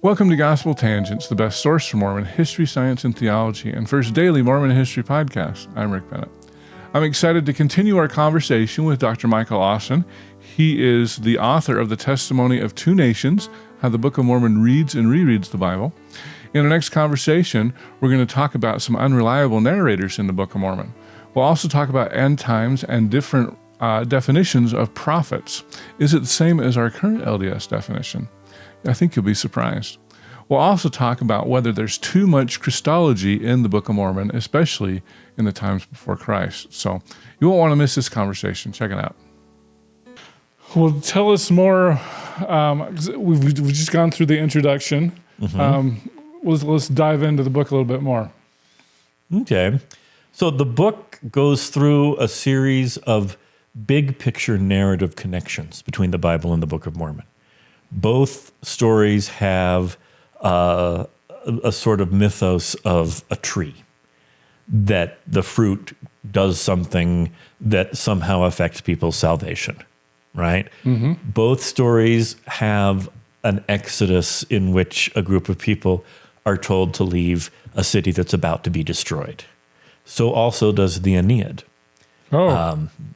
Welcome to Gospel Tangents, the best source for Mormon history, science, and theology, and first daily Mormon history podcast. I'm Rick Bennett. I'm excited to continue our conversation with Dr. Michael Austin. He is the author of The Testimony of Two Nations, How the Book of Mormon Reads and Rereads the Bible. In our next conversation, we're going to talk about some unreliable narrators in the Book of Mormon. We'll also talk about end times and different definitions of prophets. Is it the same as our current LDS definition? I think you'll be surprised. We'll also talk about whether there's too much Christology in the Book of Mormon, especially in the times before Christ. So you won't want to miss this conversation. Check it out. Well, tell us more. We've just gone through the introduction. Let's dive into the book a little bit more. Okay. So the book goes through a series of big picture narrative connections between the Bible and the Book of Mormon. Both stories have a sort of mythos of a tree, that the fruit does something that somehow affects people's salvation, right? Mm-hmm. Both stories have an exodus in which a group of people are told to leave a city that's about to be destroyed. So also does the Aeneid.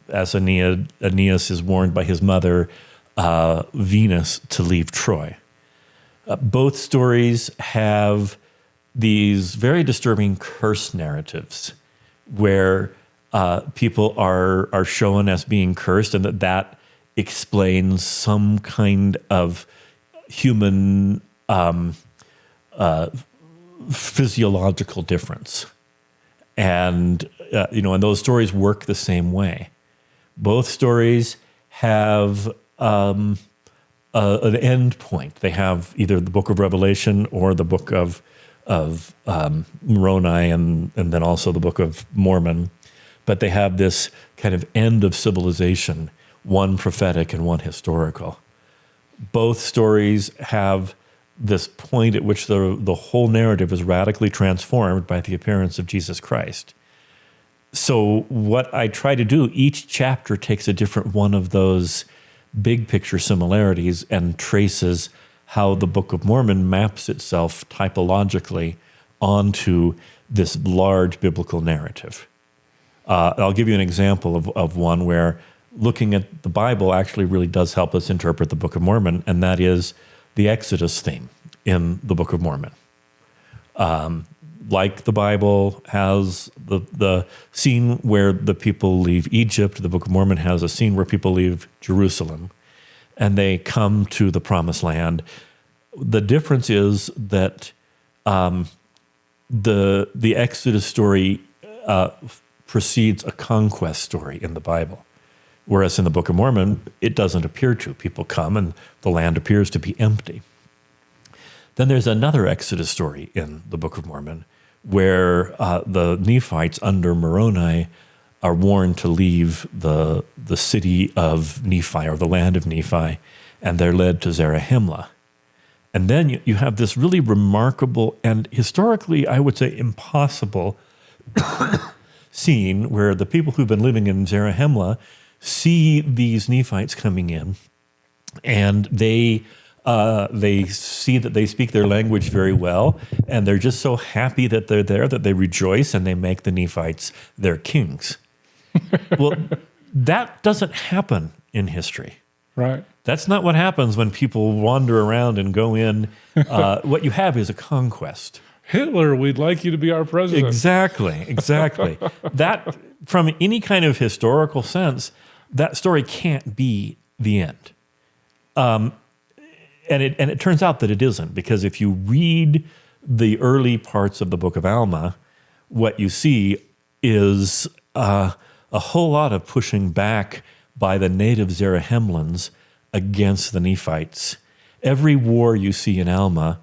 As Aeneas is warned by his mother, Venus, to leave Troy. Both stories have these very disturbing curse narratives where people are shown as being cursed, and that explains some kind of human physiological difference. And, and those stories work the same way. Both stories have an end point. They have either the Book of Revelation or the Book of Moroni and then also the Book of Mormon. But they have this kind of end of civilization, one prophetic and one historical. Both stories have this point at which the whole narrative is radically transformed by the appearance of Jesus Christ. So what I try to do, each chapter takes a different one of those big picture similarities and traces how the Book of Mormon maps itself typologically onto this large biblical narrative. I'll give you an example of one where looking at the Bible actually really does help us interpret the Book of Mormon, and that is the Exodus theme in the Book of Mormon. Like the Bible has the scene where the people leave Egypt, the Book of Mormon has a scene where people leave Jerusalem and they come to the Promised Land. The difference is that the Exodus story precedes a conquest story in the Bible, whereas in the Book of Mormon, it doesn't appear to. People come and the land appears to be empty. Then there's another Exodus story in the Book of Mormon where the Nephites under Moroni are warned to leave the city of Nephi or the land of Nephi, and they're led to Zarahemla. And then you have this really remarkable and historically, I would say, impossible scene where the people who've been living in Zarahemla see these Nephites coming in, and they see that they speak their language very well, and they're just so happy that they're there that they rejoice, and they make the Nephites their kings. Well, that doesn't happen in history. Right. That's not what happens when people wander around and go in. What you have is a conquest. Hitler, we'd like you to be our president. Exactly. That, from any kind of historical sense, that story can't be the end. And it turns out that it isn't, because if you read the early parts of the Book of Alma, what you see is a whole lot of pushing back by the native Zarahemlans against the Nephites. Every war you see in Alma,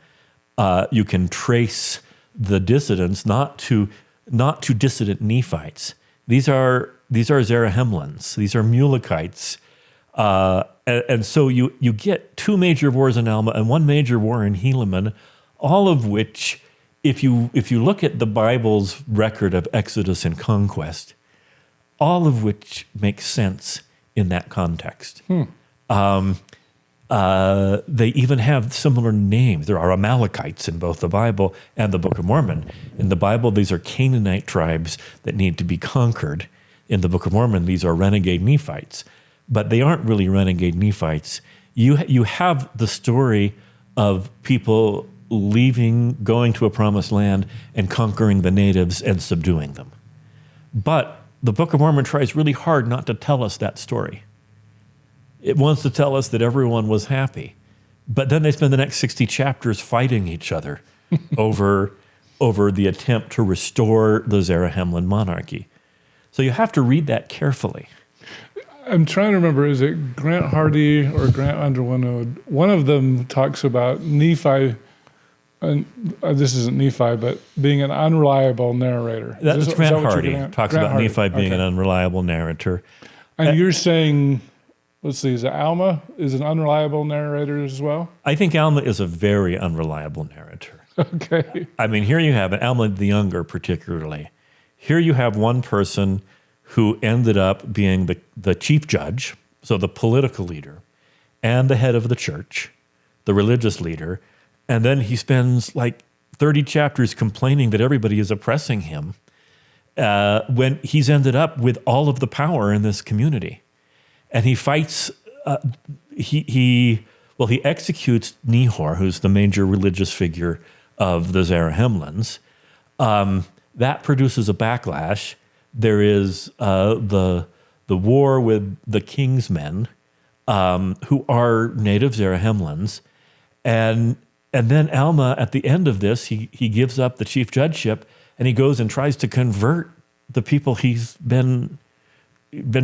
you can trace the dissidents not to dissident Nephites. These are Zarahemlans. These are Mulekites. And so you get two major wars in Alma and one major war in Helaman, all of which, if you look at the Bible's record of Exodus and conquest, all of which makes sense in that context. They even have similar names. There are Amalekites in both the Bible and the Book of Mormon. In the Bible, these are Canaanite tribes that need to be conquered. In the Book of Mormon, these are renegade Nephites. But they aren't really renegade Nephites. You have the story of people leaving, going to a promised land, and conquering the natives and subduing them. But the Book of Mormon tries really hard not to tell us that story. It wants to tell us that everyone was happy. But then they spend the next 60 chapters fighting each other over the attempt to restore the Zarahemlan monarchy. So you have to read that carefully. I'm trying to remember, is it Grant Hardy or Grant Underwood? One of them talks about Nephi, and this isn't Nephi, but being an unreliable narrator. That's Grant Hardy. Talks about Hardy. Nephi being an unreliable narrator. And you're saying, let's see, is it Alma is an unreliable narrator as well? I think Alma is a very unreliable narrator. Okay. I mean, here you have it, Alma the Younger particularly. Here you have one person who ended up being the chief judge, so the political leader, and the head of the church, the religious leader, and then he spends like 30 chapters complaining that everybody is oppressing him when he's ended up with all of the power in this community. And he fights, he executes Nehor, who's the major religious figure of the Zarahemlans. That produces a backlash. There is the war with the king's men, who are native Zarahemlans, and then Alma, at the end of this, he gives up the chief judgeship and he goes and tries to convert the people he's been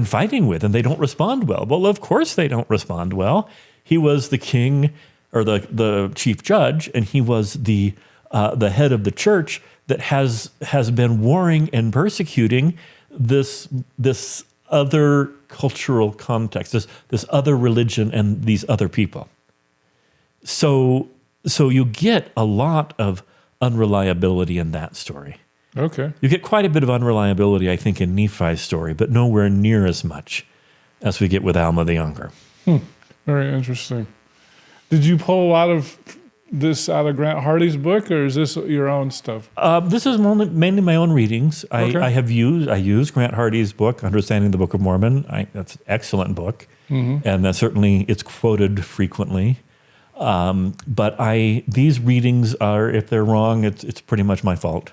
fighting with, and they don't respond well. Well, of course they don't respond well. He was the king or the chief judge, and he was the head of the church that has been warring and persecuting this other cultural context, this other religion and these other people. So you get a lot of unreliability in that story. Okay. You get quite a bit of unreliability, I think, in Nephi's story, but nowhere near as much as we get with Alma the Younger. Very interesting. Did you pull a lot of this out of Grant Hardy's book, or is this your own stuff? This is mainly my own readings. Okay. I use Grant Hardy's book, Understanding the Book of Mormon. That's an excellent book, and that certainly it's quoted frequently. But these readings are, if they're wrong, it's pretty much my fault.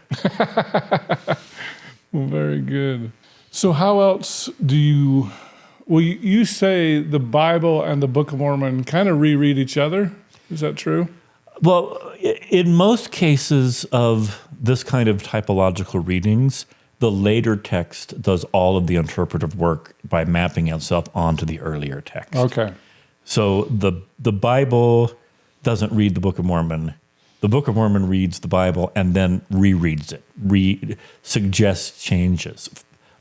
Well, very good. So how else do you? Well, you say the Bible and the Book of Mormon kind of reread each other. Is that true? Well, in most cases of this kind of typological readings, the later text does all of the interpretive work by mapping itself onto the earlier text. Okay. So the Bible doesn't read the Book of Mormon. The Book of Mormon reads the Bible and then rereads it, suggests changes,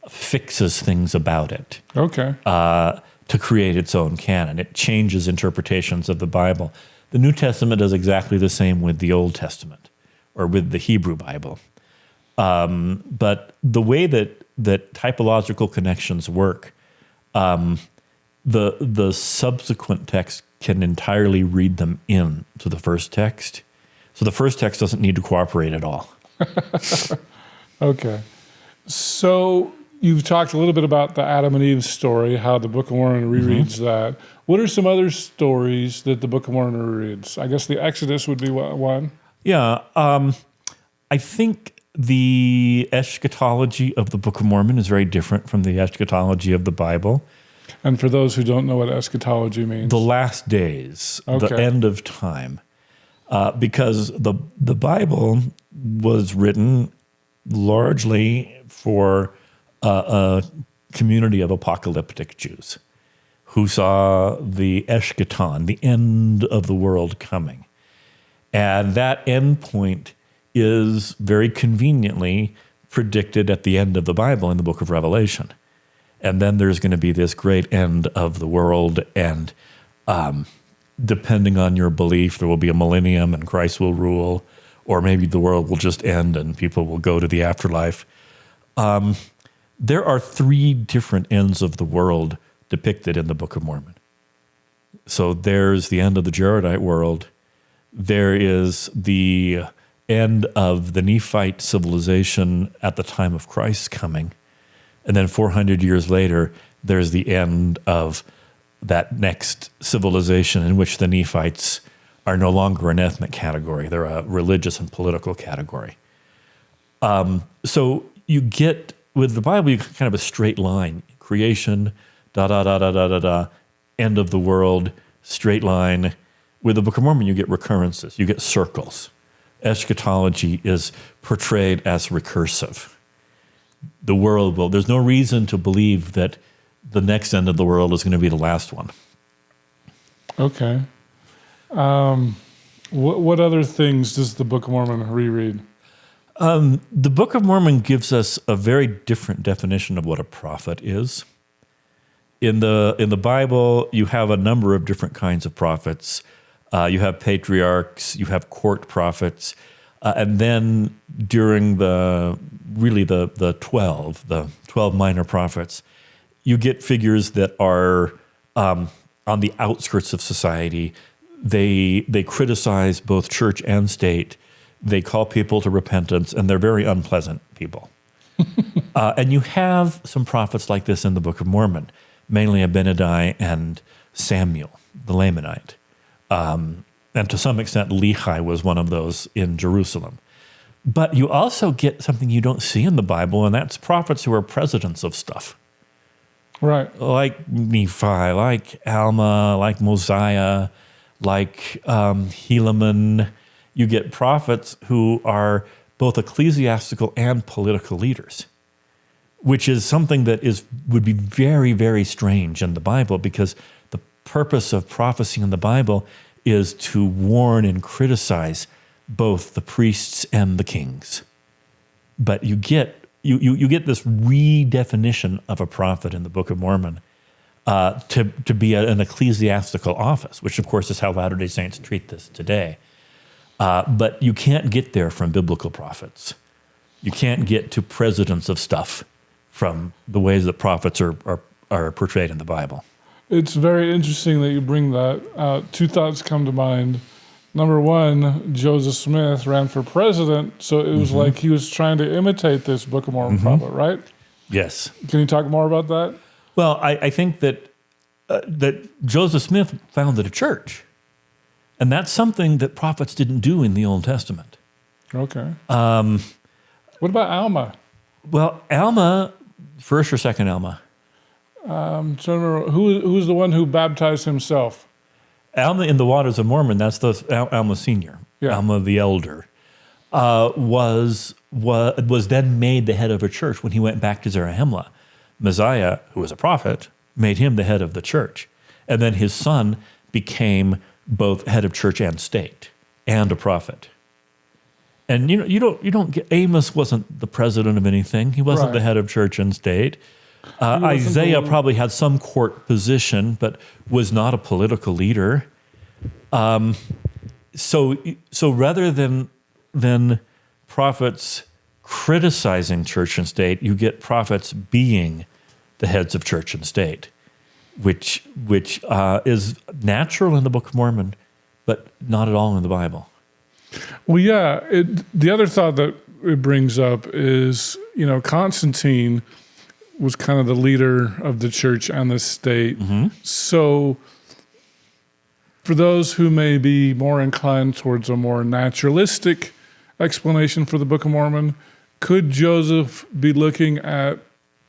fixes things about it. Okay. To create its own canon. It changes interpretations of the Bible. The New Testament does exactly the same with the Old Testament or with the Hebrew Bible. But the way that typological connections work, the subsequent text can entirely read them in to the first text. So the first text doesn't need to cooperate at all. Okay. So you've talked a little bit about the Adam and Eve story, how the Book of Mormon rereads that. What are some other stories that the Book of Mormon rereads? I guess the Exodus would be one. Yeah. I think the eschatology of the Book of Mormon is very different from the eschatology of the Bible. And for those who don't know what eschatology means. The last days, Okay. the end of time. Because the Bible was written largely for a community of apocalyptic Jews who saw the eschaton, the end of the world coming. And that end point is very conveniently predicted at the end of the Bible in the book of Revelation. And then there's going to be this great end of the world, and depending on your belief, there will be a millennium and Christ will rule, or maybe the world will just end and people will go to the afterlife. There are 3 different ends of the world depicted in the Book of Mormon. So there's the end of the Jaredite world. There is the end of the Nephite civilization at the time of Christ's coming. And then 400 years later, there's the end of that next civilization in which the Nephites are no longer an ethnic category. They're a religious and political category. So you get, with the Bible, you get kind of a straight line. Creation, end of the world, straight line. With the Book of Mormon, you get recurrences. You get circles. Eschatology is portrayed as recursive. The world will, there's no reason to believe that the next end of the world is going to be the last one. Okay. What other things does the Book of Mormon reread? The Book of Mormon gives us a very different definition of what a prophet is. In the Bible, you have a number of different kinds of prophets. You have patriarchs, you have court prophets, and then during the 12 minor prophets, you get figures that are on the outskirts of society. They criticize both church and state. They call people to repentance, and they're very unpleasant people. And you have some prophets like this in the Book of Mormon, mainly Abinadi and Samuel, the Lamanite. And to some extent, Lehi was one of those in Jerusalem. But you also get something you don't see in the Bible, and that's prophets who are presidents of stuff. Right. Like Nephi, like Alma, like Mosiah, like Helaman. You get prophets who are both ecclesiastical and political leaders, which is something that would be very, very strange in the Bible, because the purpose of prophecy in the Bible is to warn and criticize both the priests and the kings. But you get this redefinition of a prophet in the Book of Mormon to be an ecclesiastical office, which of course is how Latter-day Saints treat this today. But you can't get there from biblical prophets. You can't get to presidents of stuff from the ways that prophets are portrayed in the Bible. It's very interesting that you bring that out. Two thoughts come to mind. Number one, Joseph Smith ran for president, so it was like he was trying to imitate this Book of Mormon prophet, right? Yes. Can you talk more about that? Well, I think that Joseph Smith founded a church, and that's something that prophets didn't do in the Old Testament. Okay. What about Alma? Well, Alma, first or second Alma? I'm trying to remember, who's the one who baptized himself? Alma in the Waters of Mormon, that's the Alma Senior, Yeah. Alma the Elder, was then made the head of a church when he went back to Zarahemla. Mosiah, who was a prophet, made him the head of the church. And then his son became both head of church and state and a prophet. And you don't get, Amos wasn't the president of anything. He wasn't Right. the head of church and state. Isaiah probably had some court position, but was not a political leader. So rather than prophets criticizing church and state, you get prophets being the heads of church and state, which is natural in the Book of Mormon, but not at all in the Bible. Well, yeah. The other thought that it brings up is, Constantine was kind of the leader of the church and the state. So for those who may be more inclined towards a more naturalistic explanation for the Book of Mormon, could Joseph be looking at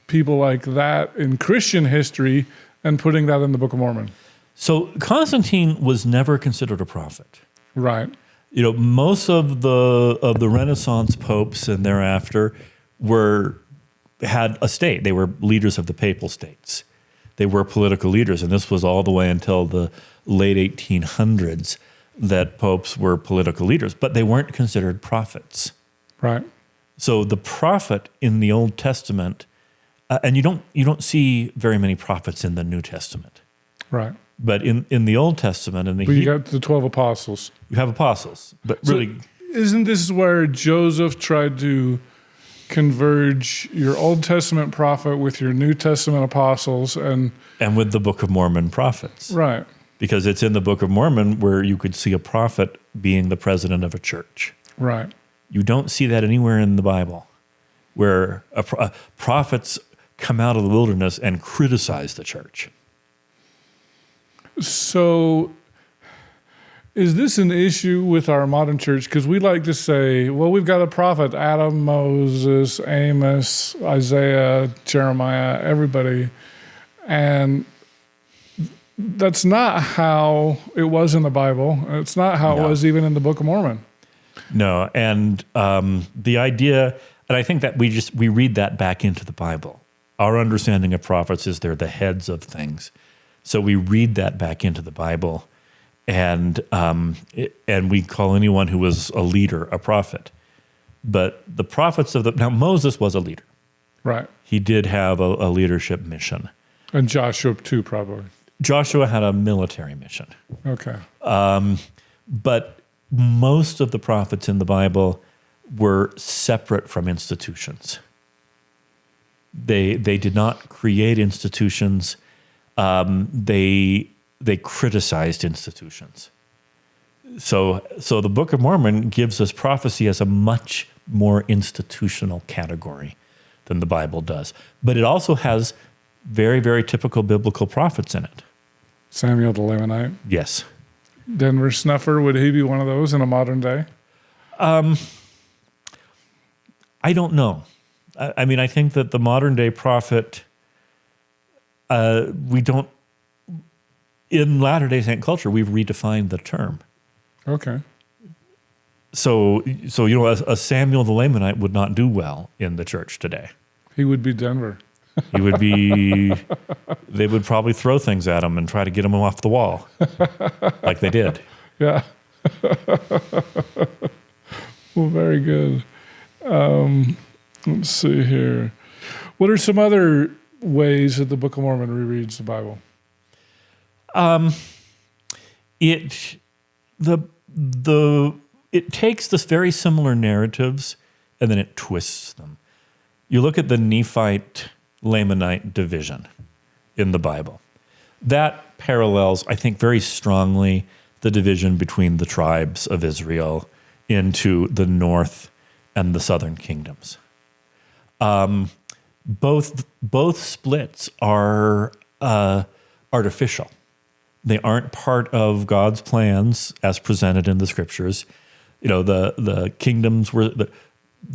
people like that in Christian history and putting that in the Book of Mormon? So Constantine was never considered a prophet. Right. Most of the Renaissance popes and thereafter had a state. They were leaders of the papal states. They were political leaders, and this was all the way until the late 1800s that popes were political leaders, but they weren't considered prophets. Right. So the prophet in the Old Testament, and you don't see very many prophets in the New Testament. Right. But in the Old Testament, you got the 12 apostles. You have apostles, but really, isn't this where Joseph tried to converge your Old Testament prophet with your New Testament apostles and with the Book of Mormon prophets? Right. because it's in the Book of Mormon where you could see a prophet being the president of a church. Right. You don't see that anywhere in the Bible, where prophets come out of the wilderness and criticize the church. So is this an issue with our modern church? Because we like to say, well, we've got a prophet, Adam, Moses, Amos, Isaiah, Jeremiah, everybody. And that's not how it was in the Bible. It's not how it was even in the Book of Mormon. No, and the idea, and I think that we read that back into the Bible. Our understanding of prophets is they're the heads of things. So we read that back into the Bible, and we call anyone who was a leader a prophet. But the prophets now Moses was a leader. Right. He did have a leadership mission. And Joshua too, probably. Joshua had a military mission. Okay. But most of the prophets in the Bible were separate from institutions. They did not create institutions. They criticized institutions. So the Book of Mormon gives us prophecy as a much more institutional category than the Bible does. But it also has very, very typical biblical prophets in it. Samuel the Lamanite. Yes. Denver Snuffer, would he be one of those in a modern day? I don't know. I mean, I think that the modern day prophet, we don't, in Latter-day Saint culture, we've redefined the term. Okay. So a Samuel the Lamanite would not do well in the church today. He would be Denver. He would be, they would probably throw things at him and try to get him off the wall, like they did. Yeah. Well, very good. Let's see here. What are some other ways that the Book of Mormon rereads the Bible? It takes this very similar narratives and then it twists them. You look at the Nephite Lamanite division in the Bible. That parallels, I think, very strongly the division between the tribes of Israel into the north and the southern kingdoms. Both splits are artificial. They aren't part of God's plans as presented in the scriptures. You know, the kingdoms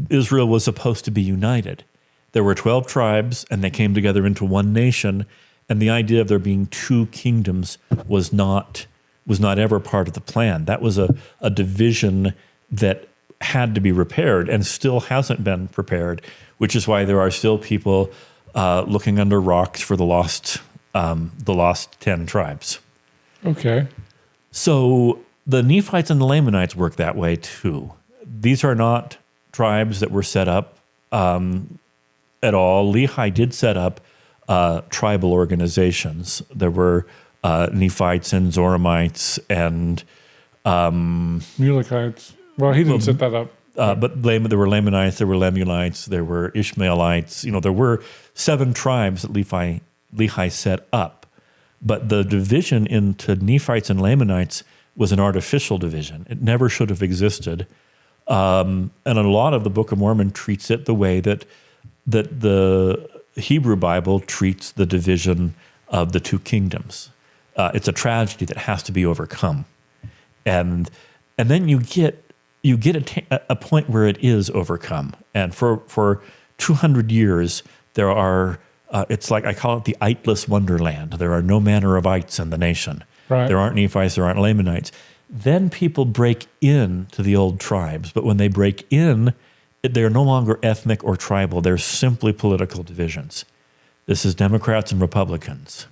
Israel was supposed to be united. There were 12 tribes, and they came together into one nation. And the idea of there being two kingdoms was not ever part of the plan. That was a division that had to be repaired and still hasn't been prepared, which is why there are still people looking under rocks for the lost 10 tribes. Okay. So the Nephites and the Lamanites work that way too. These are not tribes that were set up at all. Lehi did set up tribal organizations. There were Nephites and Zoramites and Mulekites. Well, he didn't set that up. But there were Lamanites, there were Lemuelites, there were Ishmaelites. You know, there were 7 tribes that Lehi set up. But the division into Nephites and Lamanites was an artificial division. It never should have existed. And a lot of the Book of Mormon treats it the way that the Hebrew Bible treats the division of the two kingdoms. It's a tragedy that has to be overcome. And then you get a point where it is overcome. And for 200 years, there are, it's like I call it the iteless wonderland. There are no manner of ites in the nation. Right. There aren't Nephites, there aren't Lamanites. Then people break into the old tribes. But when they break in, they're no longer ethnic or tribal. They're simply political divisions. This is Democrats and Republicans.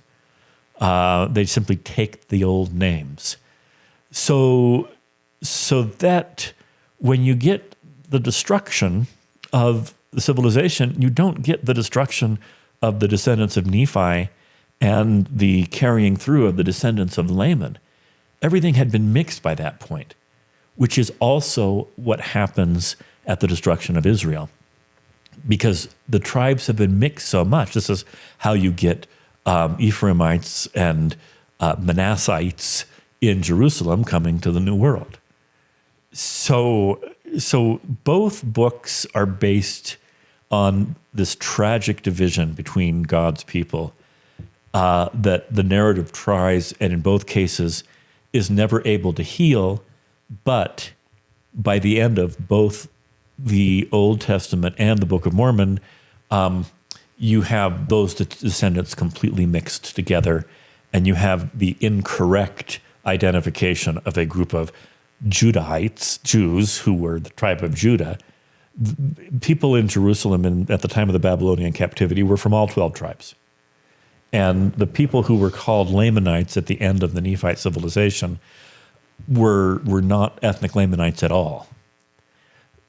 They simply take the old names. So that when you get the destruction of the civilization, you don't get the destruction of the descendants of Nephi and the carrying through of the descendants of Laman. Everything had been mixed by that point, which is also what happens at the destruction of Israel. Because the tribes have been mixed so much. This is how you get Ephraimites and Manassites in Jerusalem coming to the New World. So both books are based on this tragic division between God's people that the narrative tries, and in both cases, is never able to heal. But by the end of both the Old Testament and the Book of Mormon, you have those descendants completely mixed together, and you have the incorrect identification of a group of Judahites, Jews who were the tribe of Judah. People in Jerusalem at the time of the Babylonian captivity were from all 12 tribes. And the people who were called Lamanites at the end of the Nephite civilization were not ethnic Lamanites at all.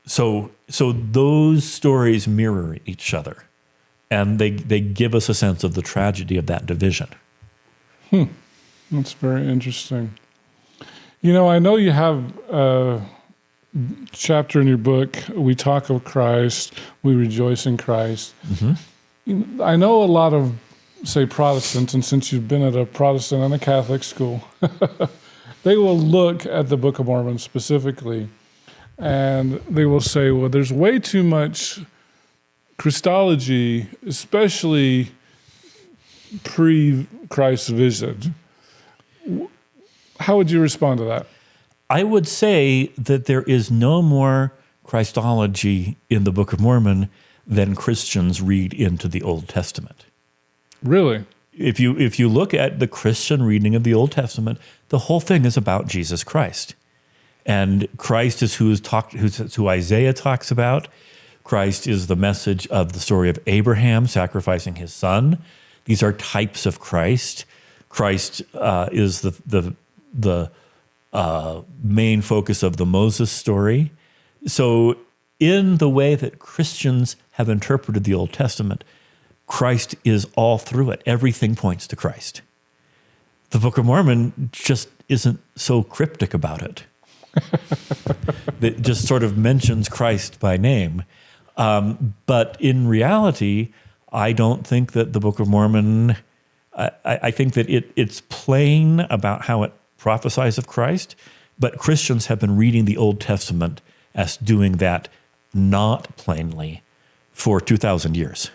So those stories mirror each other, and they give us a sense of the tragedy of that division. That's very interesting. I know you have a chapter in your book, we talk of Christ, we rejoice in Christ. Mm-hmm. I know a lot of, say, Protestants, and since you've been at a Protestant and a Catholic school, they will look at the Book of Mormon specifically, and they will say, well, there's way too much Christology, especially pre-Christ's visit. How would you respond to that? I would say that there is no more Christology in the Book of Mormon than Christians read into the Old Testament. Really? If you look at the Christian reading of the Old Testament, the whole thing is about Jesus Christ. And Christ is who Isaiah talks about. Christ is the message of the story of Abraham sacrificing his son. These are types of Christ. Christ is the main focus of the Moses story. So in the way that Christians have interpreted the Old Testament, Christ is all through it. Everything points to Christ. The Book of Mormon just isn't so cryptic about it. It just sort of mentions Christ by name. But in reality, I don't think that the Book of Mormon, I think that it's plain about how it prophesies of Christ, but Christians have been reading the Old Testament as doing that not plainly for 2,000 years.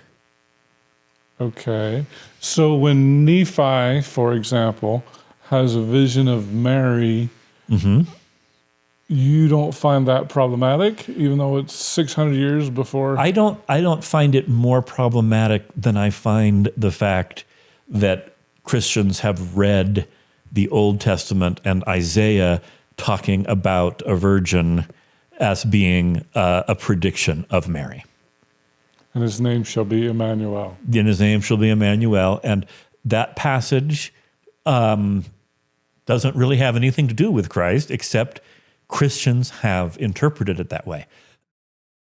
Okay. So when Nephi, for example, has a vision of Mary, mm-hmm. You don't find that problematic, even though it's 600 years before? I don't find it more problematic than I find the fact that Christians have read the Old Testament and Isaiah talking about a virgin as being a prediction of Mary. And his name shall be Emmanuel. And his name shall be Emmanuel. And that passage doesn't really have anything to do with Christ, except Christians have interpreted it that way.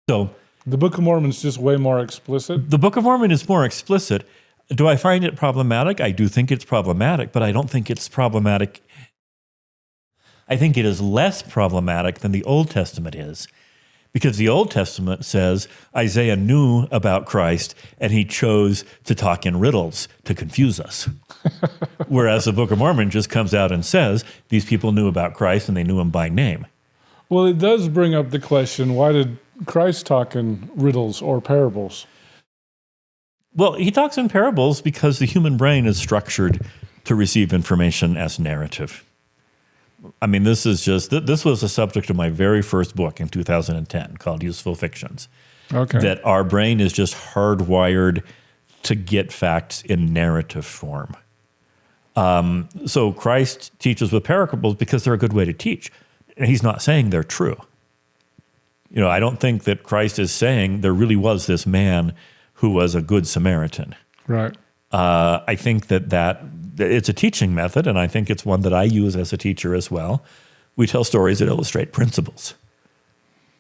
So the Book of Mormon is just way more explicit? The Book of Mormon is more explicit. Do I find it problematic? I do think it's problematic, but I don't think it's problematic. I think it is less problematic than the Old Testament is, because the Old Testament says Isaiah knew about Christ and he chose to talk in riddles to confuse us. Whereas the Book of Mormon just comes out and says these people knew about Christ and they knew him by name. Well, it does bring up the question, why did Christ talk in riddles or parables? Well, he talks in parables because the human brain is structured to receive information as narrative. I mean, this was the subject of my very first book in 2010 called Useful Fictions. Okay. That our brain is just hardwired to get facts in narrative form. So Christ teaches with parables because they're a good way to teach. And he's not saying they're true. I don't think that Christ is saying there really was this man who was a good Samaritan. Right. I think that it's a teaching method, and I think it's one that I use as a teacher as well. We tell stories that illustrate principles.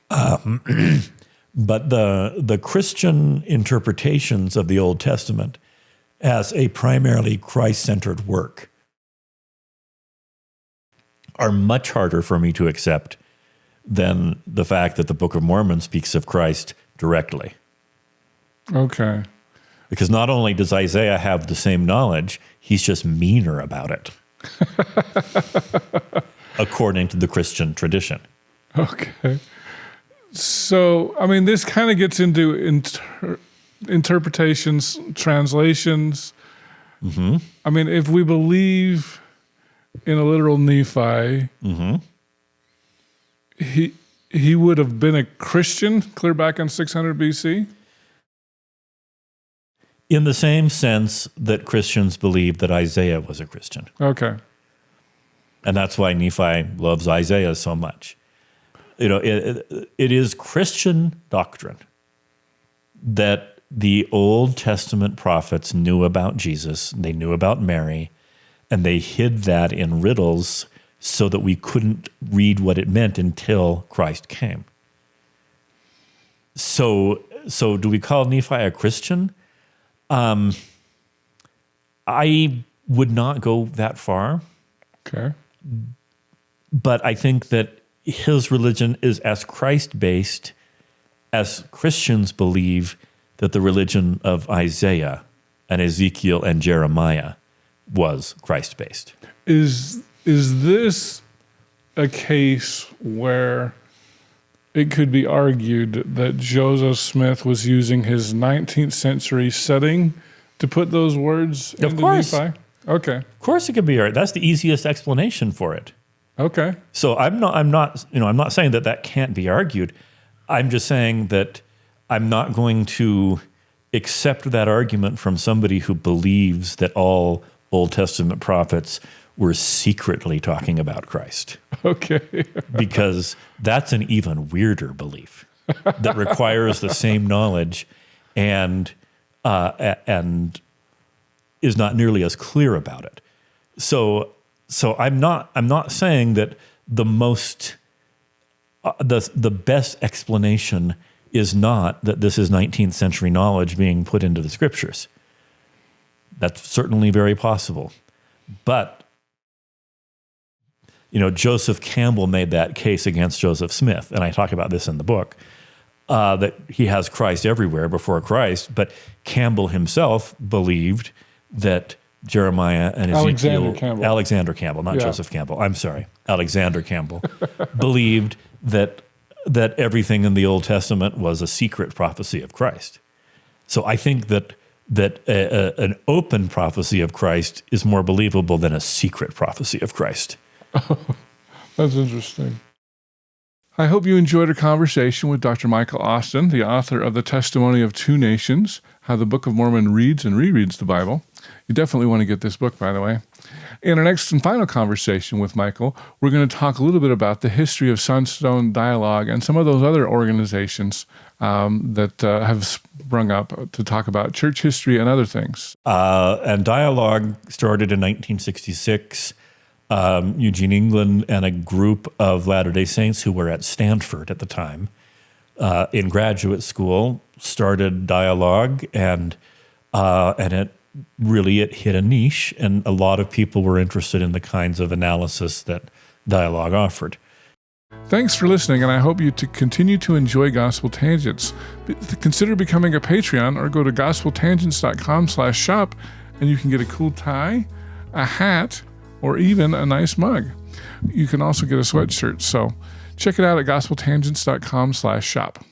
But the Christian interpretations of the Old Testament as a primarily Christ-centered work are much harder for me to accept than the fact that the Book of Mormon speaks of Christ directly. Okay. Because not only does Isaiah have the same knowledge, he's just meaner about it. according to the Christian tradition. Okay. So, I mean, this kind of gets into interpretations, translations. Mm-hmm. I mean, if we believe in a literal Nephi, Mm-hmm. he would have been a Christian clear back in 600 BC? In the same sense that Christians believe that Isaiah was a Christian. Okay. And that's why Nephi loves Isaiah so much. It is Christian doctrine that the Old Testament prophets knew about Jesus, they knew about Mary, and they hid that in riddles so that we couldn't read what it meant until Christ came. So do we call Nephi a Christian? I would not go that far. Okay. But I think that his religion is as Christ-based as Christians believe that the religion of Isaiah and Ezekiel and Jeremiah was Christ-based. Is this a case where it could be argued that Joseph Smith was using his 19th century setting to put those words into Nephi? Okay. Of course it could be. That's the easiest explanation for it. Okay. So I'm not saying that can't be argued. I'm just saying that I'm not going to accept that argument from somebody who believes that all Old Testament prophets were secretly talking about Christ. Okay. Because that's an even weirder belief that requires the same knowledge and is not nearly as clear about it. So I'm not saying that the best explanation is not that this is 19th century knowledge being put into the scriptures. That's certainly very possible. But Joseph Campbell made that case against Joseph Smith, and I talk about this in the book, that he has Christ everywhere before Christ, but Campbell himself believed that Jeremiah and Ezekiel, Alexander Campbell, not Joseph Campbell, I'm sorry, Alexander Campbell, believed that everything in the Old Testament was a secret prophecy of Christ. So I think that an open prophecy of Christ is more believable than a secret prophecy of Christ. That's interesting. I hope you enjoyed our conversation with Dr. Michael Austin, the author of The Testimony of Two Nations, How the Book of Mormon Reads and Rereads the Bible. You definitely want to get this book, by the way. In our next and final conversation with Michael, we're going to talk a little bit about the history of Sunstone Dialogue and some of those other organizations that have sprung up to talk about church history and other things. And Dialogue started in 1966. Eugene England and a group of Latter-day Saints who were at Stanford at the time in graduate school started Dialogue, and it hit a niche, and a lot of people were interested in the kinds of analysis that Dialogue offered. Thanks for listening, and I hope you to continue to enjoy Gospel Tangents. Consider becoming a Patreon or go to gospeltangents.com/shop, and you can get a cool tie, a hat, or even a nice mug. You can also get a sweatshirt. So check it out at gospeltangents.com/shop.